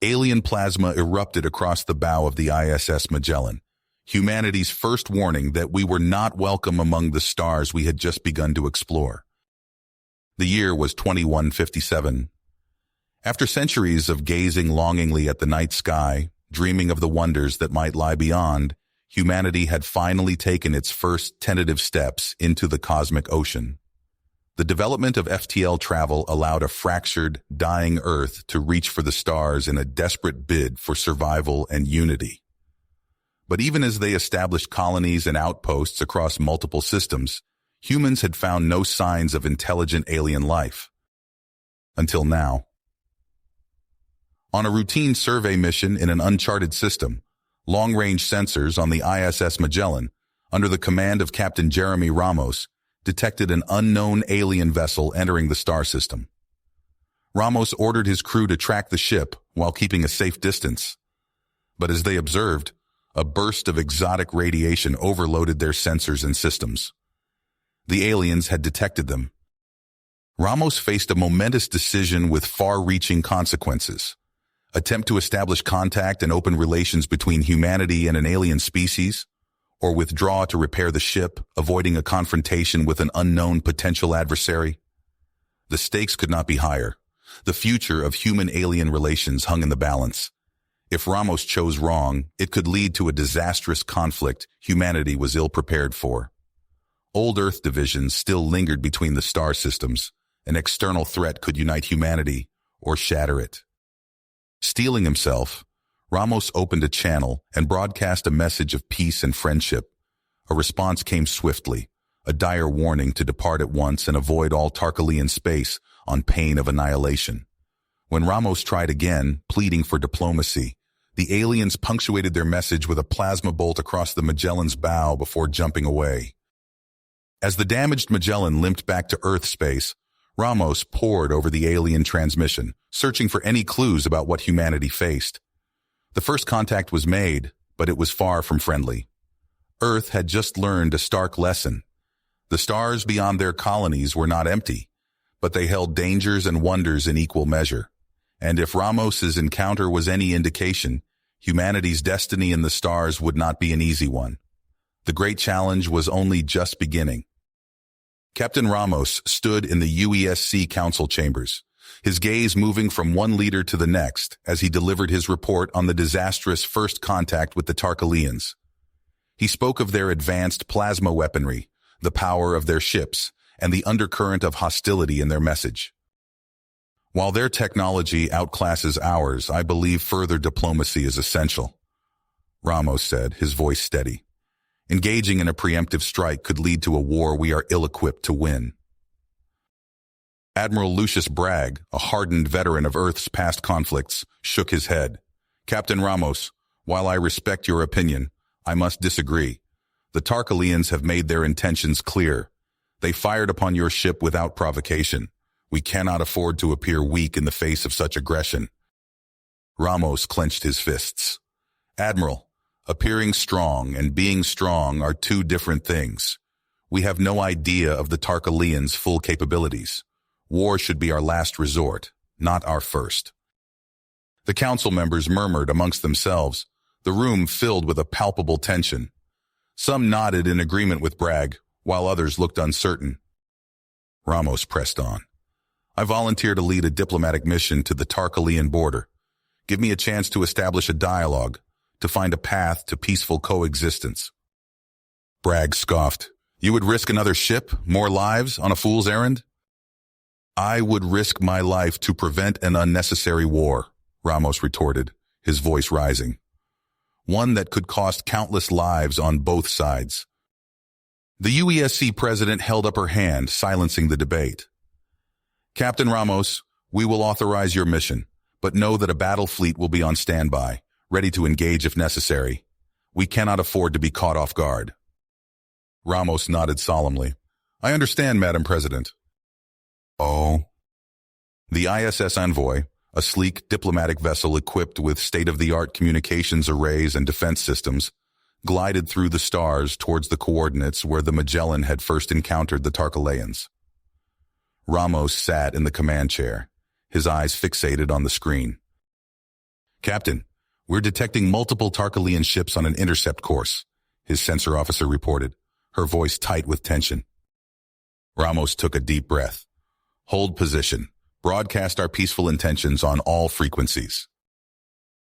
Alien plasma erupted across the bow of the ISS Magellan, humanity's first warning that we were not welcome among the stars we had just begun to explore. The year was 2157. After centuries of gazing longingly at the night sky, dreaming of the wonders that might lie beyond, humanity had finally taken its first tentative steps into the cosmic ocean. The development of FTL travel allowed a fractured, dying Earth to reach for the stars in a desperate bid for survival and unity. But even as they established colonies and outposts across multiple systems, humans had found no signs of intelligent alien life. Until now. On a routine survey mission in an uncharted system, long-range sensors on the ISS Magellan, under the command of Captain Jeremy Ramos, detected an unknown alien vessel entering the star system. Ramos ordered his crew to track the ship while keeping a safe distance. But as they observed, a burst of exotic radiation overloaded their sensors and systems. The aliens had detected them. Ramos faced a momentous decision with far-reaching consequences. Attempt to establish contact and open relations between humanity and an alien species, or withdraw to repair the ship, avoiding a confrontation with an unknown potential adversary. The stakes could not be higher. The future of human-alien relations hung in the balance. If Ramos chose wrong, it could lead to a disastrous conflict humanity was ill-prepared for. Old Earth divisions still lingered between the star systems. An external threat could unite humanity or shatter it. Steeling himself, Ramos opened a channel and broadcast a message of peace and friendship. A response came swiftly, a dire warning to depart at once and avoid all Tarkalian space on pain of annihilation. When Ramos tried again, pleading for diplomacy, the aliens punctuated their message with a plasma bolt across the Magellan's bow before jumping away. As the damaged Magellan limped back to Earth space, Ramos pored over the alien transmission, searching for any clues about what humanity faced. The first contact was made, but it was far from friendly. Earth had just learned a stark lesson. The stars beyond their colonies were not empty, but they held dangers and wonders in equal measure. And if Ramos's encounter was any indication, humanity's destiny in the stars would not be an easy one. The great challenge was only just beginning. Captain Ramos stood in the UESC council chambers, his gaze moving from one leader to the next as he delivered his report on the disastrous first contact with the Tarkalians. He spoke of their advanced plasma weaponry, the power of their ships, and the undercurrent of hostility in their message. While their technology outclasses ours, I believe further diplomacy is essential, Ramos said, his voice steady. Engaging in a preemptive strike could lead to a war we are ill-equipped to win. Admiral Lucius Bragg, a hardened veteran of Earth's past conflicts, shook his head. Captain Ramos, while I respect your opinion, I must disagree. The Tarkalians have made their intentions clear. They fired upon your ship without provocation. We cannot afford to appear weak in the face of such aggression. Ramos clenched his fists. Admiral, appearing strong and being strong are two different things. We have no idea of the Tarkalians' full capabilities. War should be our last resort, not our first. The council members murmured amongst themselves, the room filled with a palpable tension. Some nodded in agreement with Bragg, while others looked uncertain. Ramos pressed on. I volunteer to lead a diplomatic mission to the Tarkalian border. Give me a chance to establish a dialogue, to find a path to peaceful coexistence. Bragg scoffed. You would risk another ship, more lives, on a fool's errand? I would risk my life to prevent an unnecessary war, Ramos retorted, his voice rising. One that could cost countless lives on both sides. The UESC president held up her hand, silencing the debate. Captain Ramos, we will authorize your mission, but know that a battle fleet will be on standby, ready to engage if necessary. We cannot afford to be caught off guard. Ramos nodded solemnly. I understand, Madam President. Oh. The ISS Envoy, a sleek diplomatic vessel equipped with state-of-the-art communications arrays and defense systems, glided through the stars towards the coordinates where the Magellan had first encountered the Tarkalians. Ramos sat in the command chair, his eyes fixated on the screen. Captain, we're detecting multiple Tarkalian ships on an intercept course, his sensor officer reported, her voice tight with tension. Ramos took a deep breath. Hold position. Broadcast our peaceful intentions on all frequencies.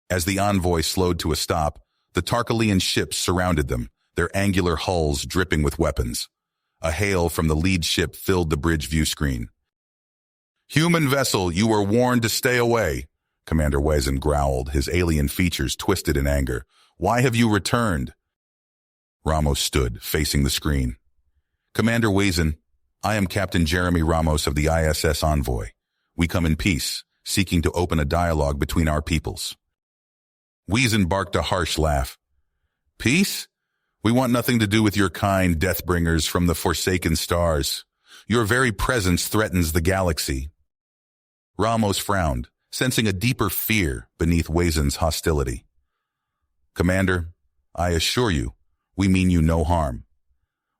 As the envoy slowed to a stop, the Tarkalian ships surrounded them, their angular hulls dripping with weapons. A hail from the lead ship filled the bridge view screen. "Human vessel, you were warned to stay away," Commander Wezen growled, his alien features twisted in anger. "Why have you returned?" Ramos stood, facing the screen. "Commander Wezen, I am Captain Jeremy Ramos of the ISS Envoy. We come in peace, seeking to open a dialogue between our peoples." Wezen barked a harsh laugh. "Peace? We want nothing to do with your kind deathbringers from the forsaken stars. Your very presence threatens the galaxy." Ramos frowned, sensing a deeper fear beneath Wezen's hostility. "Commander, I assure you, we mean you no harm.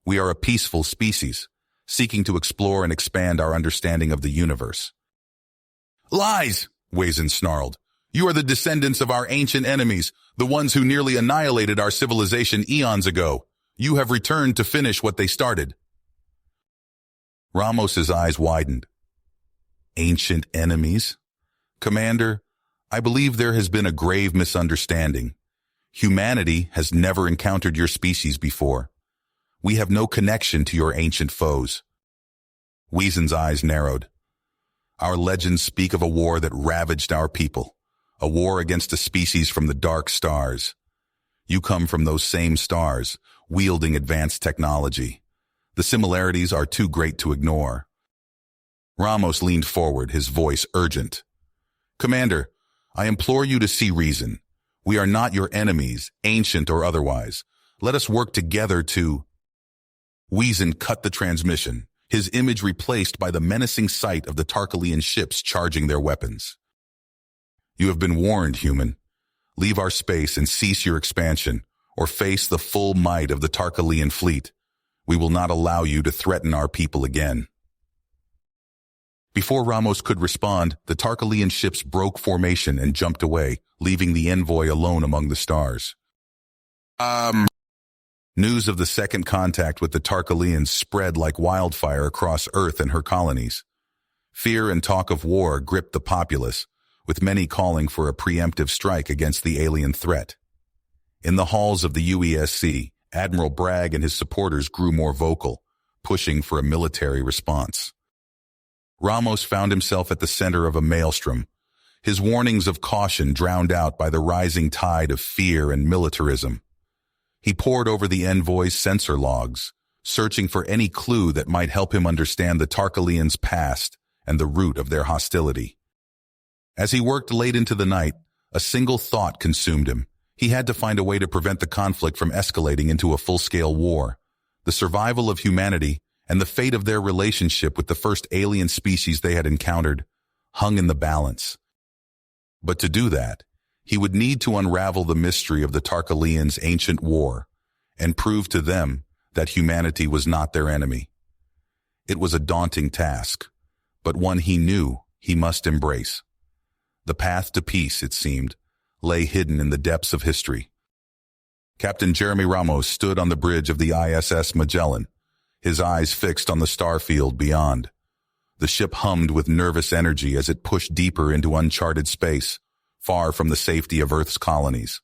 We are a peaceful species, seeking to explore and expand our understanding of the universe." "Lies!" Wezen snarled. "You are the descendants of our ancient enemies, the ones who nearly annihilated our civilization eons ago. You have returned to finish what they started." Ramos's eyes widened. "Ancient enemies? Commander, I believe there has been a grave misunderstanding. Humanity has never encountered your species before. We have no connection to your ancient foes." Wezen's eyes narrowed. "Our legends speak of a war that ravaged our people, a war against a species from the dark stars. You come from those same stars, wielding advanced technology. The similarities are too great to ignore." Ramos leaned forward, his voice urgent. "Commander, I implore you to see reason. We are not your enemies, ancient or otherwise. Let us work together to—" Wezen cut the transmission, his image replaced by the menacing sight of the Tarkalian ships charging their weapons. "You have been warned, human. Leave our space and cease your expansion, or face the full might of the Tarkalian fleet. We will not allow you to threaten our people again." Before Ramos could respond, the Tarkalian ships broke formation and jumped away, leaving the envoy alone among the stars. News of the second contact with the Tarkalians spread like wildfire across Earth and her colonies. Fear and talk of war gripped the populace, with many calling for a preemptive strike against the alien threat. In the halls of the UESC, Admiral Bragg and his supporters grew more vocal, pushing for a military response. Ramos found himself at the center of a maelstrom, his warnings of caution drowned out by the rising tide of fear and militarism. He pored over the envoy's sensor logs, searching for any clue that might help him understand the Tarkalians' past and the root of their hostility. As he worked late into the night, a single thought consumed him. He had to find a way to prevent the conflict from escalating into a full-scale war. The survival of humanity and the fate of their relationship with the first alien species they had encountered hung in the balance. But to do that, he would need to unravel the mystery of the Tarkalians' ancient war and prove to them that humanity was not their enemy. It was a daunting task, but one he knew he must embrace. The path to peace, it seemed, lay hidden in the depths of history. Captain Jeremy Ramos stood on the bridge of the ISS Magellan, his eyes fixed on the starfield beyond. The ship hummed with nervous energy as it pushed deeper into uncharted space, far from the safety of Earth's colonies.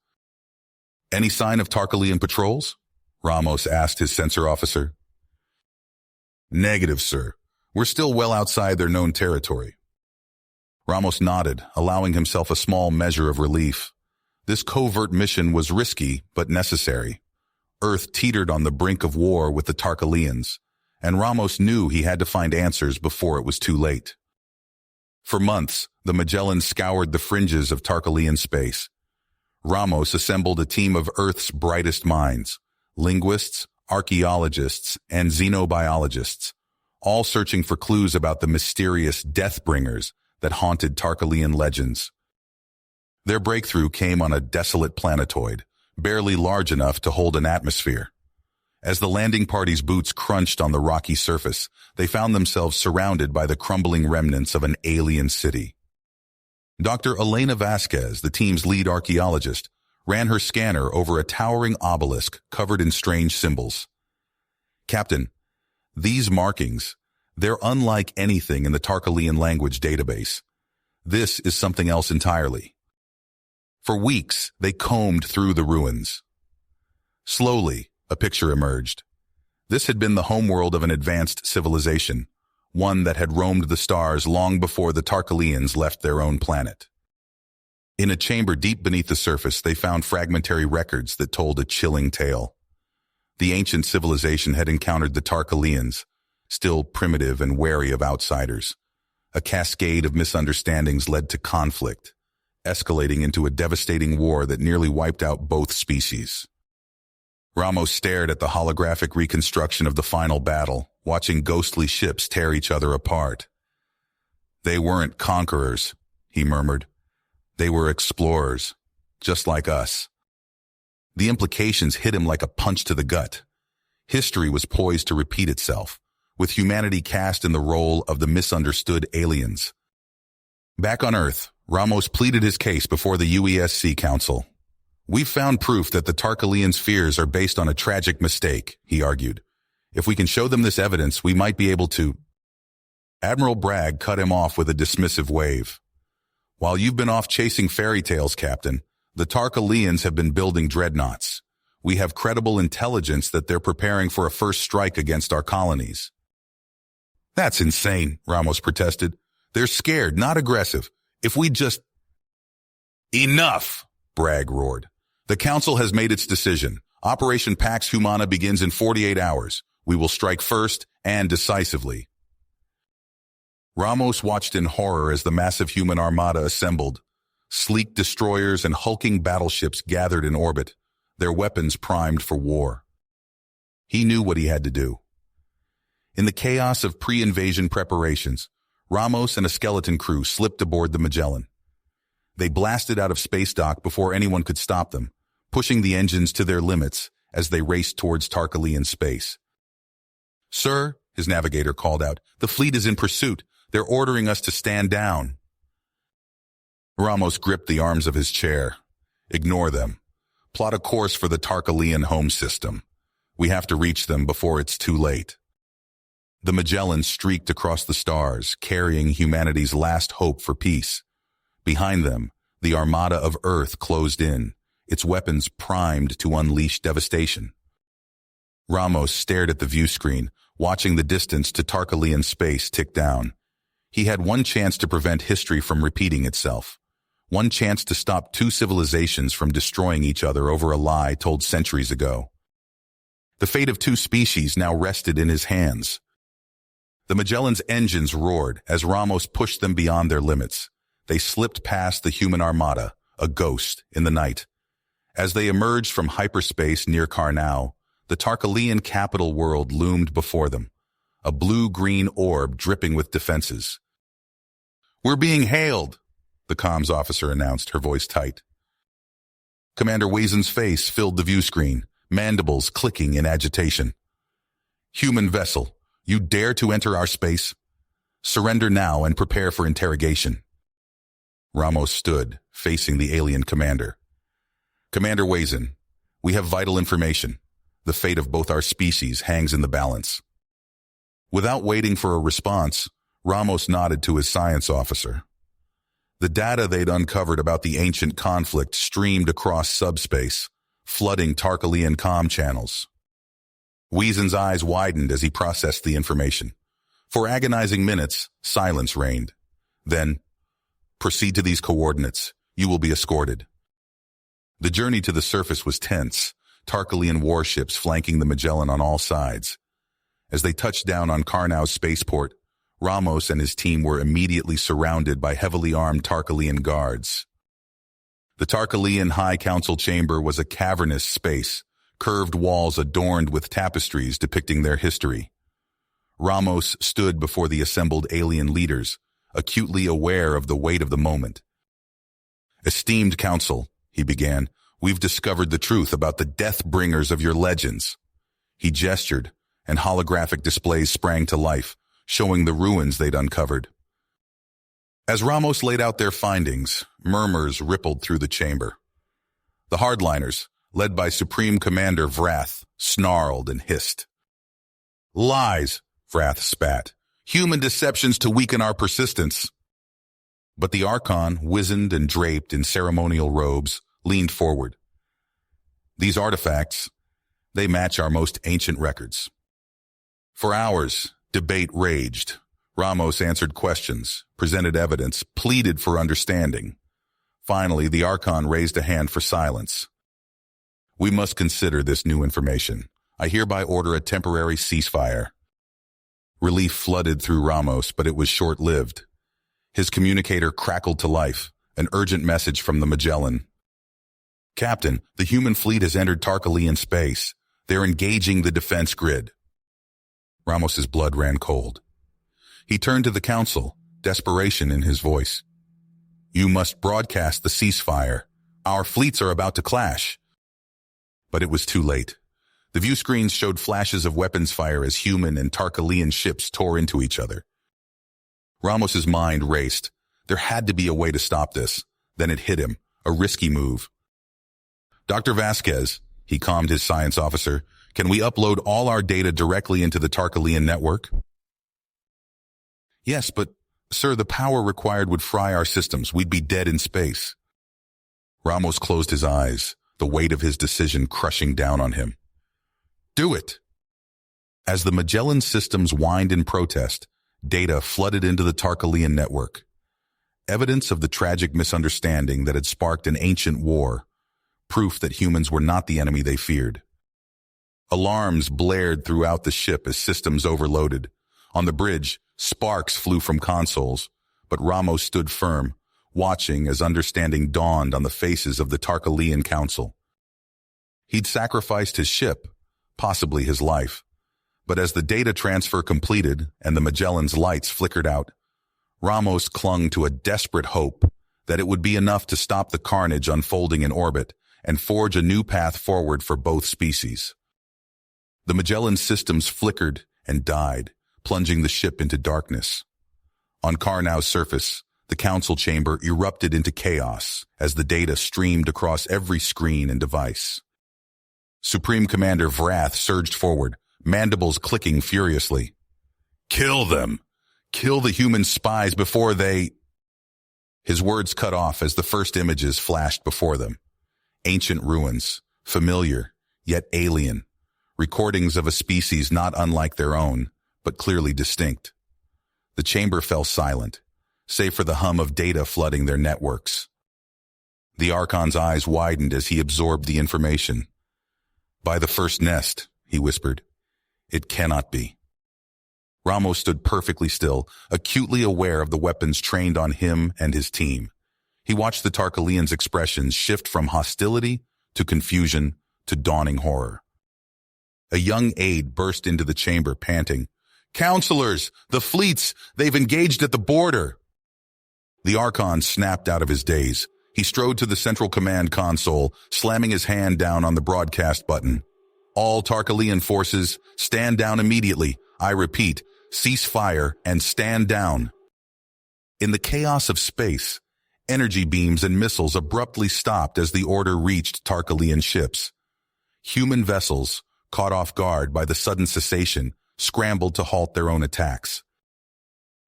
"Any sign of Tarkalian patrols?" Ramos asked his sensor officer. "Negative, sir. We're still well outside their known territory." Ramos nodded, allowing himself a small measure of relief. This covert mission was risky, but necessary. Earth teetered on the brink of war with the Tarkalians, and Ramos knew he had to find answers before it was too late. For months, the Magellan scoured the fringes of Tarkalian space. Ramos assembled a team of Earth's brightest minds, linguists, archaeologists, and xenobiologists, all searching for clues about the mysterious Deathbringers that haunted Tarkalian legends. Their breakthrough came on a desolate planetoid, barely large enough to hold an atmosphere. As the landing party's boots crunched on the rocky surface, they found themselves surrounded by the crumbling remnants of an alien city. Dr. Elena Vasquez, the team's lead archaeologist, ran her scanner over a towering obelisk covered in strange symbols. "Captain, these markings, they're unlike anything in the Tarkalian language database. This is something else entirely." For weeks, they combed through the ruins. Slowly, a picture emerged. This had been the homeworld of an advanced civilization, one that had roamed the stars long before the Tarkalians left their own planet. In a chamber deep beneath the surface, they found fragmentary records that told a chilling tale. The ancient civilization had encountered the Tarkalians, still primitive and wary of outsiders. A cascade of misunderstandings led to conflict, escalating into a devastating war that nearly wiped out both species. Ramos stared at the holographic reconstruction of the final battle, watching ghostly ships tear each other apart. "They weren't conquerors," he murmured. "They were explorers, just like us." The implications hit him like a punch to the gut. History was poised to repeat itself, with humanity cast in the role of the misunderstood aliens. Back on Earth, Ramos pleaded his case before the UESC Council. "We've found proof that the Tarkalians' fears are based on a tragic mistake," he argued. "If we can show them this evidence, we might be able to—" Admiral Bragg cut him off with a dismissive wave. "While you've been off chasing fairy tales, Captain, the Tarkalians have been building dreadnoughts. We have credible intelligence that they're preparing for a first strike against our colonies." "That's insane," Ramos protested. "They're scared, not aggressive. If we just—" "Enough!" Bragg roared. "The Council has made its decision. Operation Pax Humana begins in 48 hours. We will strike first and decisively." Ramos watched in horror as the massive human armada assembled. Sleek destroyers and hulking battleships gathered in orbit, their weapons primed for war. He knew what he had to do. In the chaos of pre-invasion preparations, Ramos and a skeleton crew slipped aboard the Magellan. They blasted out of space dock before anyone could stop them, pushing the engines to their limits as they raced towards Tarkalian space. "Sir," his navigator called out, "the fleet is in pursuit. They're ordering us to stand down." Ramos gripped the arms of his chair. "Ignore them. Plot a course for the Tarkalian home system. We have to reach them before it's too late." The Magellan streaked across the stars, carrying humanity's last hope for peace. Behind them, the armada of Earth closed in, its weapons primed to unleash devastation. Ramos stared at the view screen, watching the distance to Tarkalian space tick down. He had one chance to prevent history from repeating itself. One chance to stop two civilizations from destroying each other over a lie told centuries ago. The fate of two species now rested in his hands. The Magellan's engines roared as Ramos pushed them beyond their limits. They slipped past the human armada, a ghost, in the night. As they emerged from hyperspace near Karnao, the Tarkalian capital world loomed before them, a blue-green orb dripping with defenses. "We're being hailed," the comms officer announced, her voice tight. Commander Wazen's face filled the view screen, mandibles clicking in agitation. "Human vessel, you dare to enter our space? Surrender now and prepare for interrogation." Ramos stood, facing the alien commander. "Commander Wazen, we have vital information. The fate of both our species hangs in the balance." Without waiting for a response, Ramos nodded to his science officer. The data they'd uncovered about the ancient conflict streamed across subspace, flooding Tarkalian comm channels. Weazen's eyes widened as he processed the information. For agonizing minutes, silence reigned. Then, "Proceed to these coordinates. You will be escorted." The journey to the surface was tense, Tarkalian warships flanking the Magellan on all sides. As they touched down on Karnau's spaceport, Ramos and his team were immediately surrounded by heavily armed Tarkalian guards. The Tarkalian High Council chamber was a cavernous space, curved walls adorned with tapestries depicting their history. Ramos stood before the assembled alien leaders, acutely aware of the weight of the moment. "Esteemed Council," he began, "we've discovered the truth about the death-bringers of your legends." He gestured, and holographic displays sprang to life, showing the ruins they'd uncovered. As Ramos laid out their findings, murmurs rippled through the chamber. The hardliners, led by Supreme Commander Vrath, snarled and hissed. Lies, Vrath spat. Human deceptions to weaken our persistence. But the Archon, wizened and draped in ceremonial robes, leaned forward. These artifacts, they match our most ancient records. For hours, debate raged. Ramos answered questions, presented evidence, pleaded for understanding. Finally, the Archon raised a hand for silence. We must consider this new information. I hereby order a temporary ceasefire. Relief flooded through Ramos, but it was short-lived. His communicator crackled to life, an urgent message from the Magellan. Captain, the human fleet has entered Tarkalian space. They're engaging the defense grid. Ramos's blood ran cold. He turned to the council, desperation in his voice. You must broadcast the ceasefire. Our fleets are about to clash. But it was too late. The view screens showed flashes of weapons fire as human and Tarkalian ships tore into each other. Ramos's mind raced. There had to be a way to stop this. Then it hit him, a risky move. Dr. Vasquez, he calmed his science officer, can we upload all our data directly into the Tarkalian network? Yes, but, sir, the power required would fry our systems. We'd be dead in space. Ramos closed his eyes, the weight of his decision crushing down on him. Do it! As the Magellan systems whined in protest, data flooded into the Tarkalian network. Evidence of the tragic misunderstanding that had sparked an ancient war, proof that humans were not the enemy they feared. Alarms blared throughout the ship as systems overloaded. On the bridge, sparks flew from consoles, but Ramos stood firm, watching as understanding dawned on the faces of the Tarkalian Council. He'd sacrificed his ship, possibly his life, but as the data transfer completed and the Magellan's lights flickered out, Ramos clung to a desperate hope that it would be enough to stop the carnage unfolding in orbit and forge a new path forward for both species. The Magellan systems flickered and died, plunging the ship into darkness. On Karnau's surface, the council chamber erupted into chaos as the data streamed across every screen and device. Supreme Commander Vrath surged forward, mandibles clicking furiously. Kill them! Kill the human spies before they... His words cut off as the first images flashed before them. Ancient ruins, familiar, yet alien. Recordings of a species not unlike their own, but clearly distinct. The chamber fell silent, save for the hum of data flooding their networks. The Archon's eyes widened as he absorbed the information. By the first nest, he whispered. It cannot be. Ramos stood perfectly still, acutely aware of the weapons trained on him and his team. He watched the Tarkalians' expressions shift from hostility to confusion to dawning horror. A young aide burst into the chamber, panting, Counselors! The fleets! They've engaged at the border! The Archon snapped out of his daze. He strode to the central command console, slamming his hand down on the broadcast button. All Tarkalian forces, stand down immediately. I repeat, cease fire and stand down. In the chaos of space, energy beams and missiles abruptly stopped as the order reached Tarkalian ships. Human vessels, caught off guard by the sudden cessation, scrambled to halt their own attacks.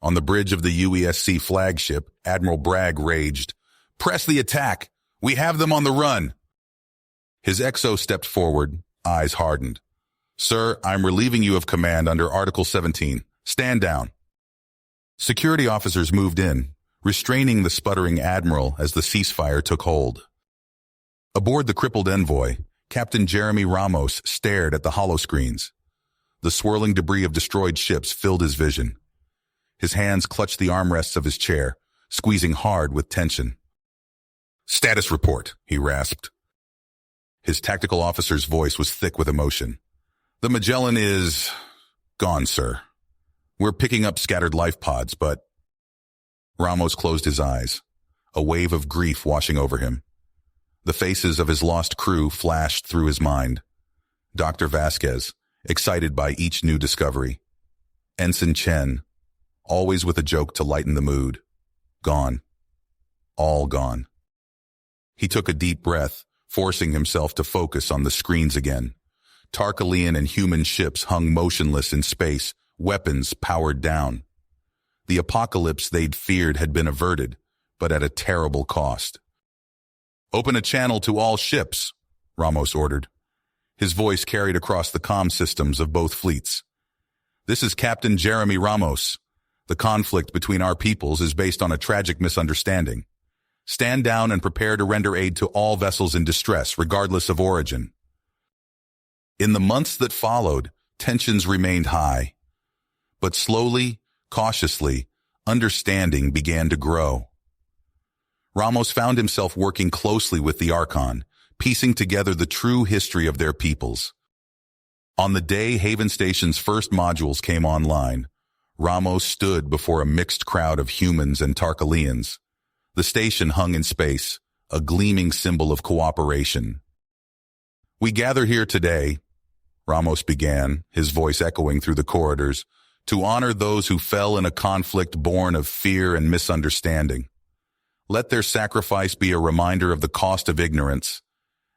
On the bridge of the UESC flagship, Admiral Bragg raged, Press the attack! We have them on the run! His XO stepped forward, eyes hardened. Sir, I'm relieving you of command under Article 17. Stand down. Security officers moved in, restraining the sputtering admiral as the ceasefire took hold. Aboard the crippled envoy, Captain Jeremy Ramos stared at the holoscreens. The swirling debris of destroyed ships filled his vision. His hands clutched the armrests of his chair, squeezing hard with tension. Status report, he rasped. His tactical officer's voice was thick with emotion. The Magellan is... gone, sir. We're picking up scattered life pods, but... Ramos closed his eyes, a wave of grief washing over him. The faces of his lost crew flashed through his mind. Dr. Vasquez, excited by each new discovery. Ensign Chen, always with a joke to lighten the mood. Gone. All gone. He took a deep breath, forcing himself to focus on the screens again. Tarkalian and human ships hung motionless in space, weapons powered down. The apocalypse they'd feared had been averted, but at a terrible cost. "Open a channel to all ships," Ramos ordered. His voice carried across the comm systems of both fleets. "This is Captain Jeremy Ramos. The conflict between our peoples is based on a tragic misunderstanding. Stand down and prepare to render aid to all vessels in distress, regardless of origin." In the months that followed, tensions remained high. But slowly, cautiously, understanding began to grow. Ramos found himself working closely with the Archon, piecing together the true history of their peoples. On the day Haven Station's first modules came online, Ramos stood before a mixed crowd of humans and Tarkalians. The station hung in space, a gleaming symbol of cooperation. "We gather here today," Ramos began, his voice echoing through the corridors, "to honor those who fell in a conflict born of fear and misunderstanding. Let their sacrifice be a reminder of the cost of ignorance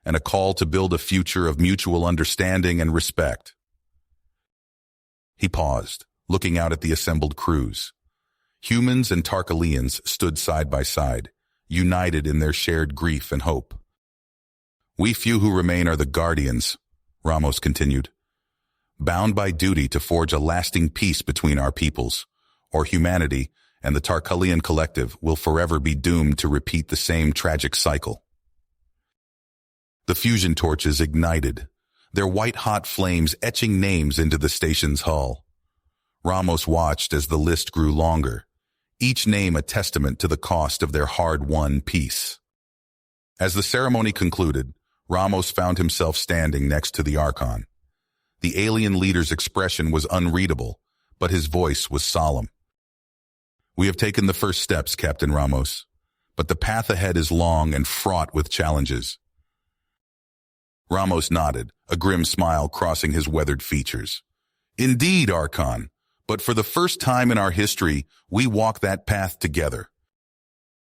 and a call to build a future of mutual understanding and respect." He paused, looking out at the assembled crews. Humans and Tarkalians stood side by side, united in their shared grief and hope. "We few who remain are the guardians," Ramos continued, "bound by duty to forge a lasting peace between our peoples, or humanity and the Tarkalian collective will forever be doomed to repeat the same tragic cycle." The fusion torches ignited, their white-hot flames etching names into the station's hull. Ramos watched as the list grew longer, each name a testament to the cost of their hard-won peace. As the ceremony concluded, Ramos found himself standing next to the Archon. The alien leader's expression was unreadable, but his voice was solemn. "We have taken the first steps, Captain Ramos, but the path ahead is long and fraught with challenges." Ramos nodded, a grim smile crossing his weathered features. "Indeed, Archon, but for the first time in our history, we walk that path together."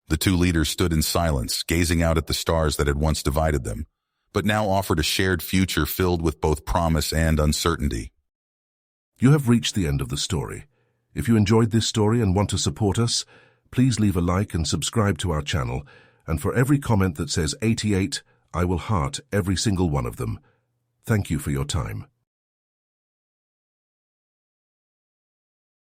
The two leaders stood in silence, gazing out at the stars that had once divided them, but now offered a shared future filled with both promise and uncertainty. You have reached the end of the story. If you enjoyed this story and want to support us, please leave a like and subscribe to our channel, and for every comment that says 88, I will heart every single one of them. Thank you for your time.